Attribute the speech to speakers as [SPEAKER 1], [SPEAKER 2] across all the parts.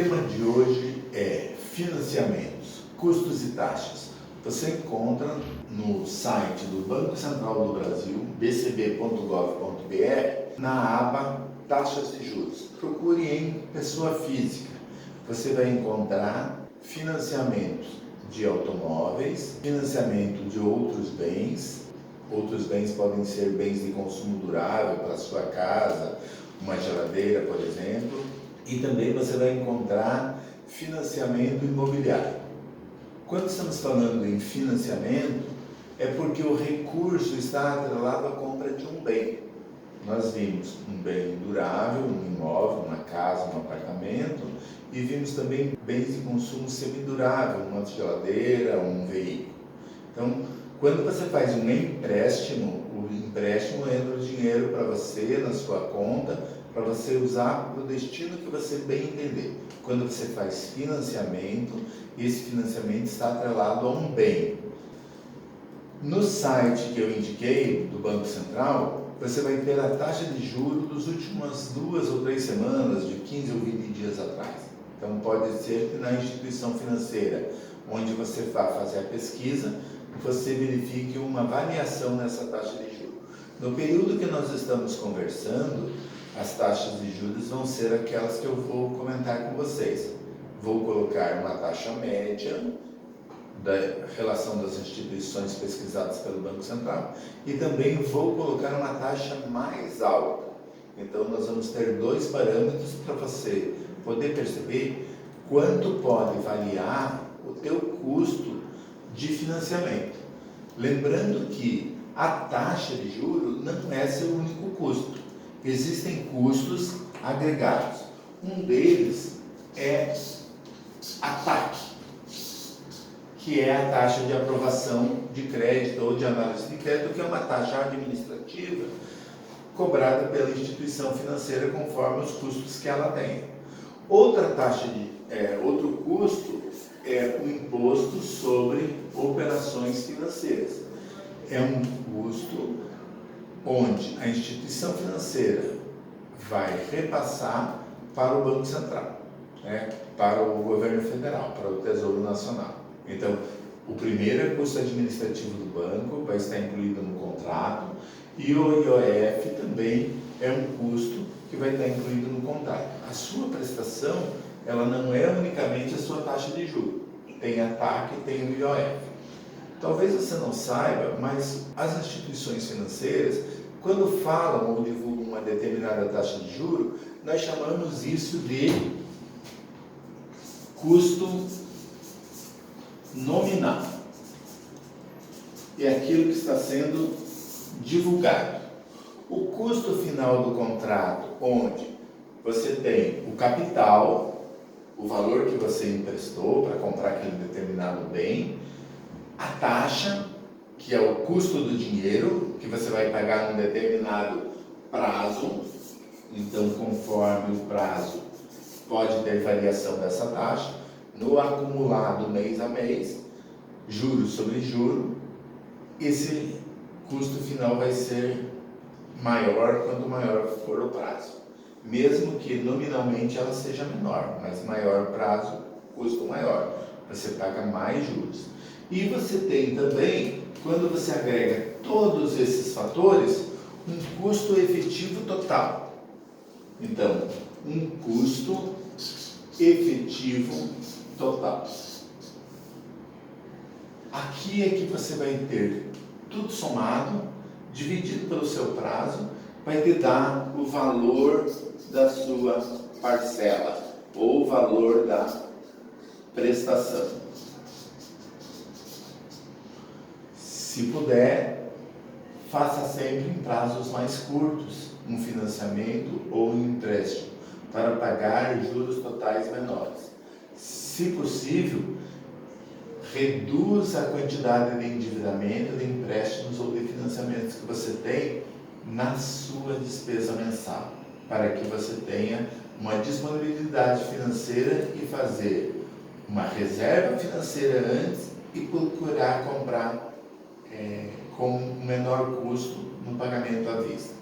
[SPEAKER 1] tema de hoje é financiamentos, custos e taxas. Você encontra no site do Banco Central do Brasil, bcb.gov.br, na aba taxas e juros. Procure em pessoa física. Você vai encontrar financiamentos de automóveis, financiamento de outros bens. Outros bens podem ser bens de consumo durável para a sua casa, uma geladeira, por exemplo. E também você vai encontrar financiamento imobiliário. Quando estamos falando em financiamento, é porque o recurso está atrelado à compra de um bem. Nós vimos um bem durável, um imóvel, uma casa, um apartamento, e vimos também bens de consumo semidurável, uma geladeira, um veículo. Então, quando você faz um empréstimo, o empréstimo entra o dinheiro para você, na sua conta, para você usar para o destino que você bem entender. Quando você faz financiamento, esse financiamento está atrelado a um bem. No site que eu indiquei, do Banco Central, você vai ter a taxa de juros das últimas 2 ou 3 semanas, de 15 ou 20 dias atrás. Então pode ser que na instituição financeira, onde você vá fazer a pesquisa, você verifique uma variação nessa taxa de juros. No período que nós estamos conversando, as taxas de juros vão ser aquelas que eu vou comentar com vocês. Vou colocar uma taxa média da relação das instituições pesquisadas pelo Banco Central e também vou colocar uma taxa mais alta. Então nós vamos ter 2 parâmetros para você poder perceber quanto pode variar o teu custo de financiamento. Lembrando que a taxa de juros não é seu único custo. Existem custos agregados. Um deles é a TAC, que é a taxa de aprovação de crédito ou de análise de crédito, que é uma taxa administrativa cobrada pela instituição financeira conforme os custos que ela tem. Outro custo é o imposto sobre operações financeiras. É um custo onde a instituição financeira vai repassar para o Banco Central, para o governo federal, para o Tesouro Nacional. Então, o primeiro é custo administrativo do banco, vai estar incluído no contrato, e o IOF também é um custo que vai estar incluído no contrato. A sua prestação, ela não é unicamente a sua taxa de juros, tem a TAC e tem o IOF. Talvez você não saiba, mas as instituições financeiras, quando falam ou divulgam uma determinada taxa de juros, nós chamamos isso de custo nominal. É aquilo que está sendo divulgado. O custo final do contrato, onde você tem o capital, o valor que você emprestou para comprar aquele determinado bem, a taxa, que é o custo do dinheiro, que você vai pagar num determinado prazo. Então, conforme o prazo, pode ter variação dessa taxa. No acumulado mês a mês, juros sobre juros, esse custo final vai ser maior quanto maior for o prazo. Mesmo que nominalmente ela seja menor, mas maior prazo, custo maior. Você paga mais juros. E você tem também, quando você agrega todos esses fatores, um custo efetivo total. Então, um custo efetivo total. Aqui é que você vai ter tudo somado, dividido pelo seu prazo, vai te dar o valor da sua parcela, ou o valor da prestação. Se puder, faça sempre em prazos mais curtos, um financiamento ou um empréstimo, para pagar juros totais menores. Se possível, reduza a quantidade de endividamento, de empréstimos ou de financiamentos que você tem na sua despesa mensal, para que você tenha uma disponibilidade financeira e fazer uma reserva financeira antes e procurar comprar com menor custo no pagamento à vista.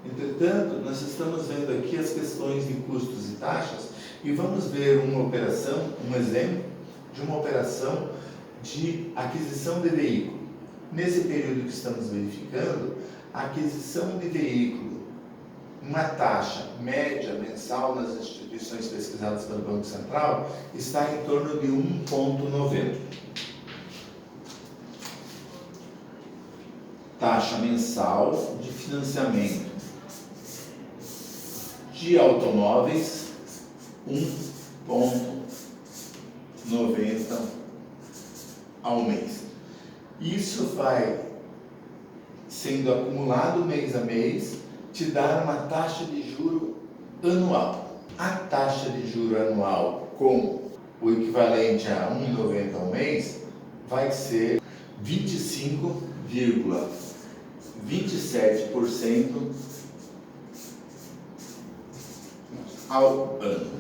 [SPEAKER 1] Entretanto, nós estamos vendo aqui as questões de custos e taxas E vamos ver uma operação, um exemplo de uma operação de aquisição de veículo. Nesse período que estamos verificando, a aquisição de veículo, uma taxa média mensal nas instituições pesquisadas pelo Banco Central, está em torno de 1,90. Taxa mensal de financiamento de automóveis, 1,90 ao mês. Isso vai sendo acumulado mês a mês, te dar uma taxa de juro anual. A taxa de juro anual com o equivalente a 1,90 ao mês vai ser 25,27% ao ano.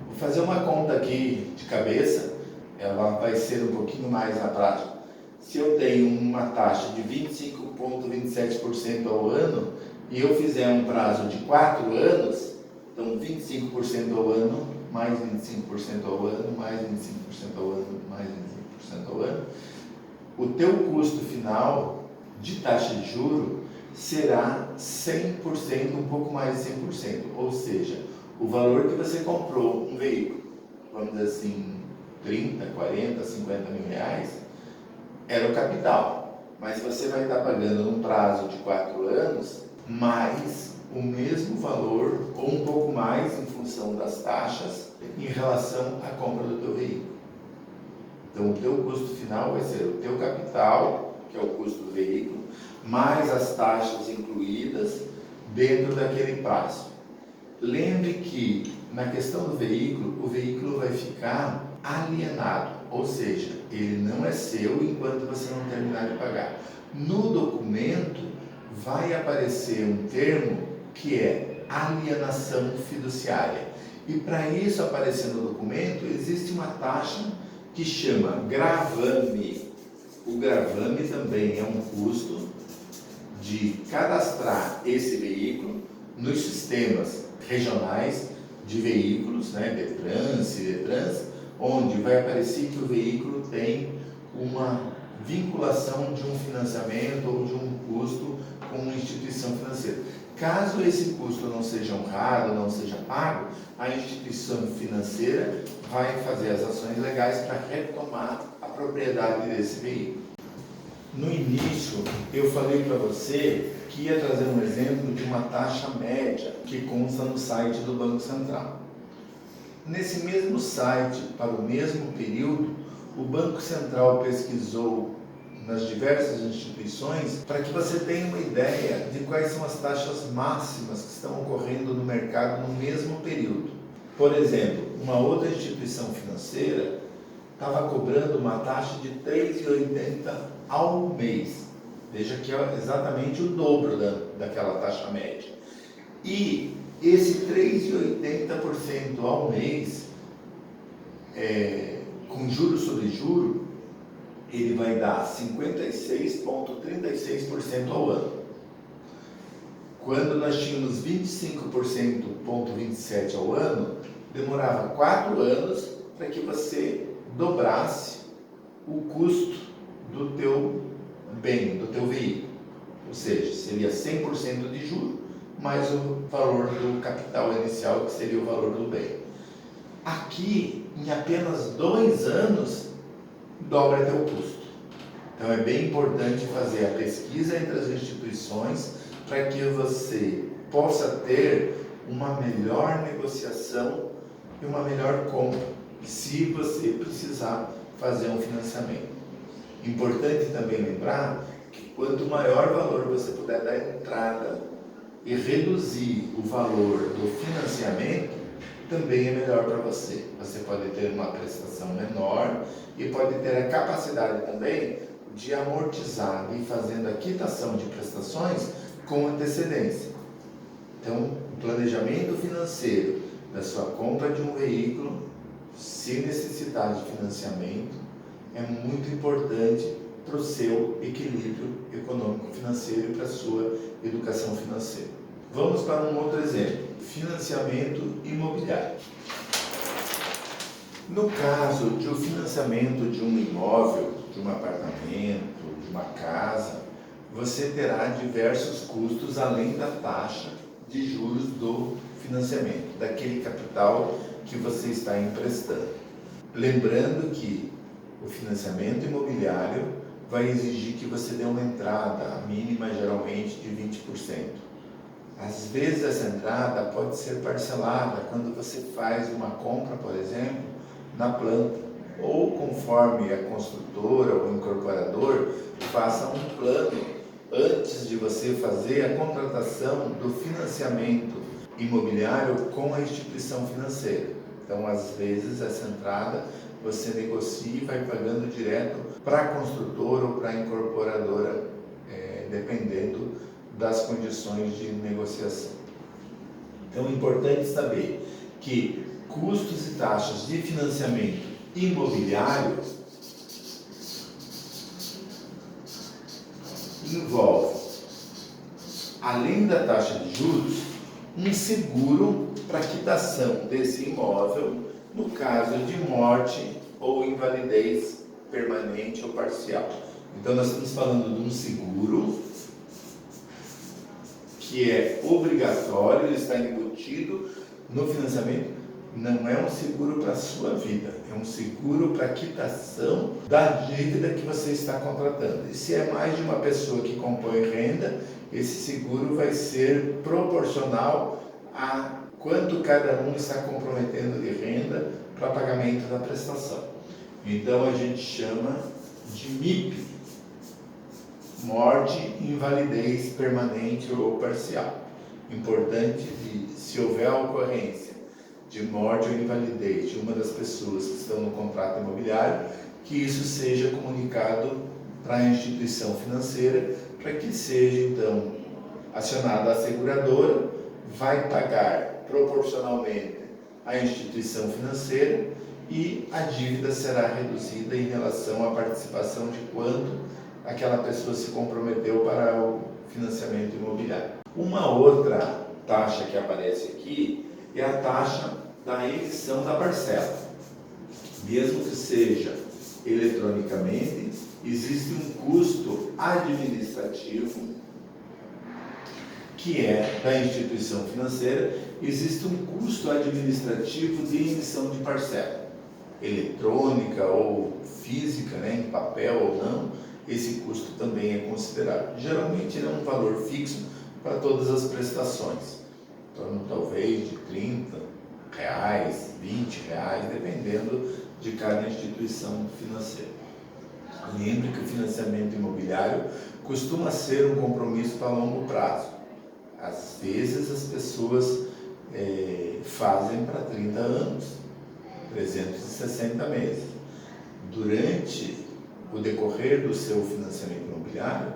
[SPEAKER 1] Vou fazer uma conta aqui de cabeça, ela vai ser um pouquinho mais na prática. Se eu tenho uma taxa de 25,27% ao ano e eu fizer um prazo de 4 anos, então 25% ao ano, mais 25% ao ano, mais 25% ao ano, mais 25% ao ano, o teu custo final de taxa de juro será 100%, um pouco mais de 100%, ou seja, o valor que você comprou um veículo, vamos dizer assim, 30, 40, 50 mil reais, era o capital, mas você vai estar pagando num prazo de 4 anos, mais o mesmo valor, ou um pouco mais em função das taxas, em relação à compra do teu veículo. Então o teu custo final vai ser o teu capital, que é o custo do veículo, mais as taxas incluídas dentro daquele prazo. Lembre que na questão do veículo, o veículo vai ficar alienado, ou seja, ele não é seu enquanto você não terminar de pagar. No documento vai aparecer um termo que é alienação fiduciária. E para isso aparecer no documento, existe uma taxa que chama gravame. O gravame também é um custo de cadastrar esse veículo nos sistemas regionais de veículos, né, Detran, Cidetrans, onde vai aparecer que o veículo tem uma vinculação de um financiamento ou de um custo com uma instituição financeira. Caso esse custo não seja honrado, não seja pago, a instituição financeira vai fazer as ações legais para retomar a propriedade desse veículo. No início, eu falei para você que ia trazer um exemplo de uma taxa média que consta no site do Banco Central. Nesse mesmo site, para o mesmo período, o Banco Central pesquisou nas diversas instituições para que você tenha uma ideia de quais são as taxas máximas que estão ocorrendo no mercado no mesmo período. Por exemplo, uma outra instituição financeira estava cobrando uma taxa de R$ 3,80 ao mês. Veja que é exatamente o dobro daquela taxa média. E esse 3,80% ao mês, com juros sobre juro, ele vai dar 56,36% ao ano. Quando nós tínhamos 25,27% ao ano, demorava 4 anos para que você dobrasse o custo do teu bem, do teu veículo. Ou seja, seria 100% de juros, mais o valor do capital inicial, que seria o valor do bem. Aqui, em apenas 2 anos, dobra teu custo. Então é bem importante fazer a pesquisa entre as instituições para que você possa ter uma melhor negociação e uma melhor compra, se você precisar fazer um financiamento. Importante também lembrar que quanto maior valor você puder dar entrada e reduzir o valor do financiamento, também é melhor para você. Você pode ter uma prestação menor e pode ter a capacidade também de amortizar e fazendo a quitação de prestações com antecedência. Então, o planejamento financeiro da sua compra de um veículo, se necessitar de financiamento, é muito importante para o seu equilíbrio econômico-financeiro e para a sua educação financeira. Vamos para um outro exemplo. financiamento imobiliário. No caso de um financiamento de um imóvel, de um apartamento, de uma casa, você terá diversos custos além da taxa de juros do financiamento, daquele capital que você está emprestando. Lembrando que o financiamento imobiliário vai exigir que você dê uma entrada, a mínima geralmente de 20%. Às vezes essa entrada pode ser parcelada quando você faz uma compra, por exemplo, na planta, ou conforme a construtora ou o incorporador faça um plano antes de você fazer a contratação do financiamento imobiliário com a instituição financeira. Então, às vezes, essa entrada você negocia e vai pagando direto para a construtora ou para a incorporadora, dependendo das condições de negociação. Então, é importante saber que custos e taxas de financiamento imobiliário envolve, além da taxa de juros, um seguro para quitação desse imóvel no caso de morte ou invalidez permanente ou parcial. Então nós estamos falando de um seguro que é obrigatório, ele está embutido no financiamento. Não é um seguro para a sua vida, é um seguro para a quitação da dívida que você está contratando. E se é mais de uma pessoa que compõe renda, esse seguro vai ser proporcional a quanto cada um está comprometendo de renda para pagamento da prestação. Então a gente chama de MIP, morte, invalidez permanente ou parcial. Importante que, se houver a ocorrência de morte ou invalidez de uma das pessoas que estão no contrato imobiliário, que isso seja comunicado para a instituição financeira, para que seja então acionada a seguradora, vai pagar proporcionalmente à instituição financeira e a dívida será reduzida em relação à participação de quanto aquela pessoa se comprometeu para o financiamento imobiliário. Uma outra taxa que aparece aqui é a taxa da emissão da parcela. Mesmo que seja eletronicamente, existe um custo administrativo que é da instituição financeira, existe um custo administrativo de emissão de parcela, eletrônica ou física, em papel ou não, esse custo também é considerado. Geralmente ele é um valor fixo para todas as prestações, em torno talvez de R$30, R$20, dependendo de cada instituição financeira. Lembre que o financiamento imobiliário costuma ser um compromisso para longo prazo. Às vezes as pessoas fazem para 30 anos, 360 meses. Durante o decorrer do seu financiamento imobiliário,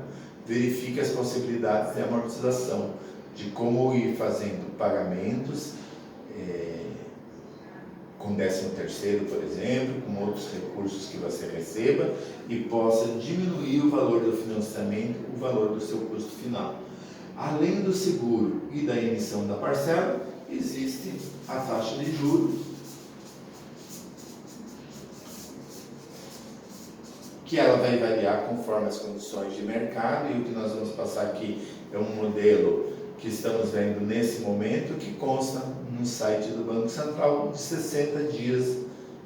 [SPEAKER 1] verifique as possibilidades de amortização, de como ir fazendo pagamentos com 13º, por exemplo, com outros recursos que você receba e possa diminuir o valor do financiamento, o valor do seu custo final. Além do seguro e da emissão da parcela, existe a taxa de juros, que ela vai variar conforme as condições de mercado, e o que nós vamos passar aqui é um modelo que estamos vendo nesse momento, que consta no site do Banco Central de 60 dias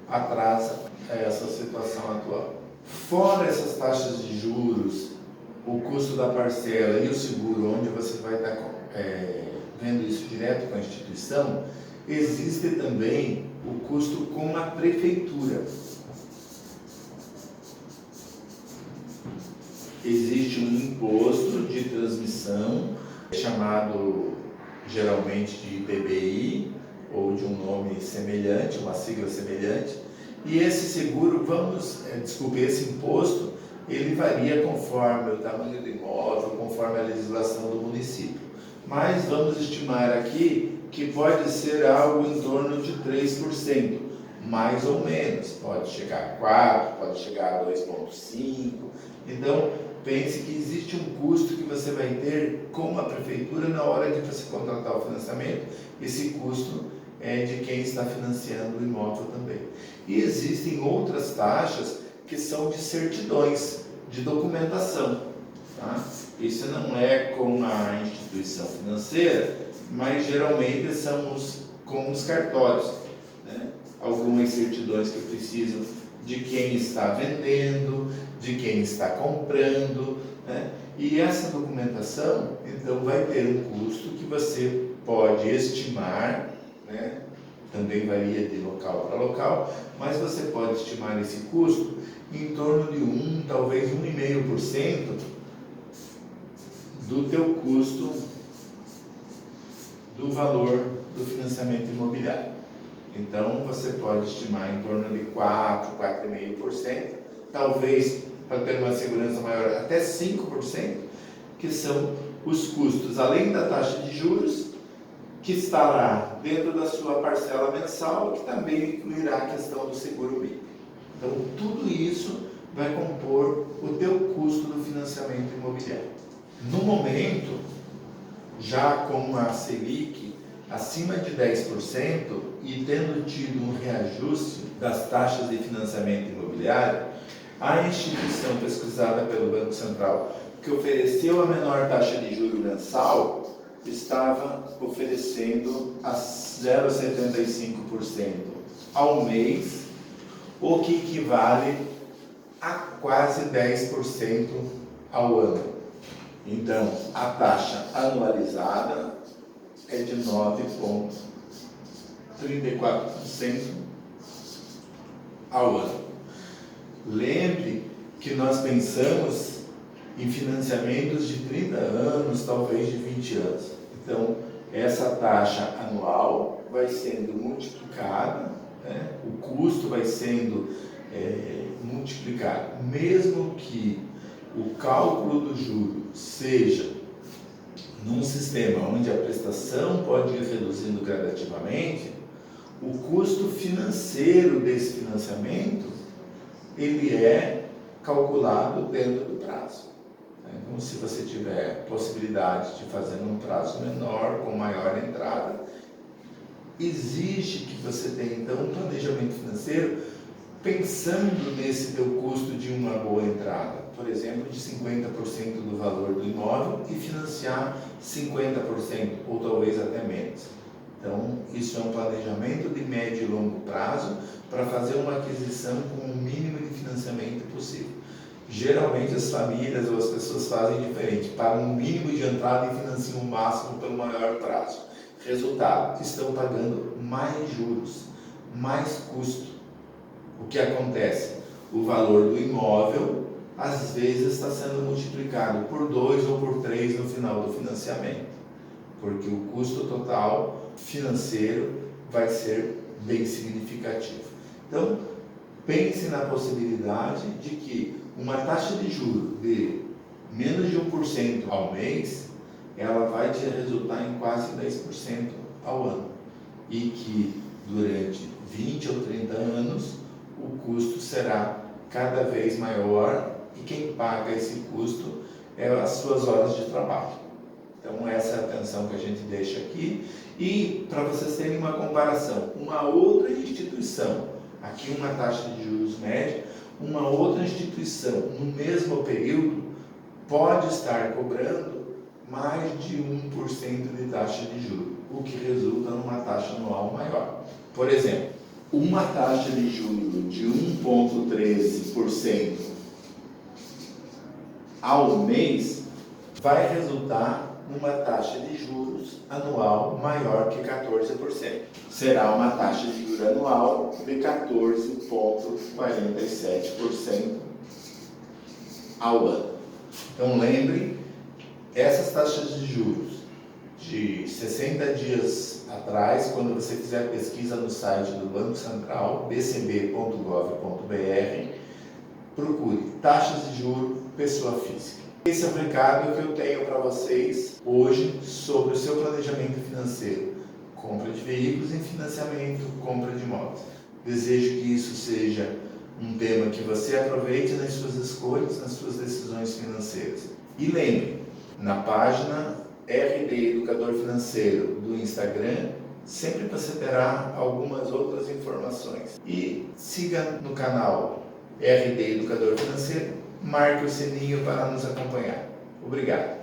[SPEAKER 1] atrás essa situação atual. Fora essas taxas de juros, o custo da parcela e o seguro, onde você vai estar vendo isso direto com a instituição, existe também o custo com a prefeitura. Existe um imposto de transmissão, chamado geralmente de IPBI, ou de um nome semelhante, uma sigla semelhante, e esse seguro, esse imposto, ele varia conforme o tamanho do imóvel, conforme a legislação do município. Mas vamos estimar aqui que pode ser algo em torno de 3%, mais ou menos. Pode chegar a 4%, pode chegar a 2,5%. Então, pense que existe um custo que você vai ter com a prefeitura na hora de você contratar o financiamento. Esse custo é de quem está financiando o imóvel também. E existem outras taxas que são de certidões, de documentação. Tá? Isso não é com a instituição financeira, mas geralmente são com os cartórios. Né? Algumas certidões que precisam de quem está vendendo, de quem está comprando, né? E essa documentação, então, vai ter um custo que você pode estimar, né? Também varia de local para local, mas você pode estimar esse custo em torno de talvez 1,5% do teu custo do valor do financiamento imobiliário. Então, você pode estimar em torno de 4,5%, talvez, para ter uma segurança maior, até 5%, que são os custos, além da taxa de juros, que estará dentro da sua parcela mensal, que também incluirá a questão do seguro mínimo. Então, tudo isso vai compor o teu custo do financiamento imobiliário. No momento, já com a Selic acima de 10% e tendo tido um reajuste das taxas de financiamento imobiliário, a instituição pesquisada pelo Banco Central, que ofereceu a menor taxa de juros mensal, estava oferecendo a 0,75% ao mês, o que equivale a quase 10% ao ano. Então, a taxa anualizada é de 9,34% ao ano. Lembre que nós pensamos em financiamentos de 30 anos, talvez de 20 anos. Então, essa taxa anual vai sendo multiplicada, né? O custo vai sendo multiplicado, mesmo que o cálculo do juro seja num sistema onde a prestação pode ir reduzindo gradativamente, o custo financeiro desse financiamento ele é calculado dentro do prazo. Então, se você tiver possibilidade de fazer num prazo menor, com maior entrada, exige que você tenha então um planejamento financeiro pensando nesse teu custo de uma boa entrada, por exemplo, de 50% do valor do imóvel e financiar 50% ou talvez até menos. Então, isso é um planejamento de médio e longo prazo para fazer uma aquisição com o mínimo de financiamento possível. Geralmente as famílias ou as pessoas fazem diferente, pagam um mínimo de entrada e financiam o máximo pelo maior prazo. Resultado, estão pagando mais juros, mais custo. O que acontece? O valor do imóvel, às vezes, está sendo multiplicado por 2 ou por 3 no final do financiamento, porque o custo total financeiro vai ser bem significativo. Então, pense na possibilidade de que uma taxa de juros de menos de 1% ao mês, ela vai te resultar em quase 10% ao ano. E que durante 20 ou 30 anos, o custo será cada vez maior e quem paga esse custo é as suas horas de trabalho. Então, essa é a atenção que a gente deixa aqui. E, para vocês terem uma comparação, uma outra instituição, aqui uma taxa de juros média, uma outra instituição, no mesmo período, pode estar cobrando mais de 1% de taxa de juros, o que resulta numa taxa anual maior. Por exemplo, uma taxa de juros de 1,13% ao mês vai resultar numa taxa de juros anual maior que 14%. Será uma taxa de juros anual de 14,47% ao ano. Então lembre, essas taxas de juros de 60 dias atrás, quando você fizer pesquisa no site do Banco Central, bcb.gov.br, procure taxas de juros pessoa física. Esse é o recado que eu tenho para vocês hoje sobre o seu planejamento financeiro. Compra de veículos em financiamento, compra de imóveis. Desejo que isso seja um tema que você aproveite nas suas escolhas, nas suas decisões financeiras. E lembre, na página RD Educador Financeiro do Instagram, sempre você terá algumas outras informações. E siga no canal RD Educador Financeiro, marque o sininho para nos acompanhar. Obrigado.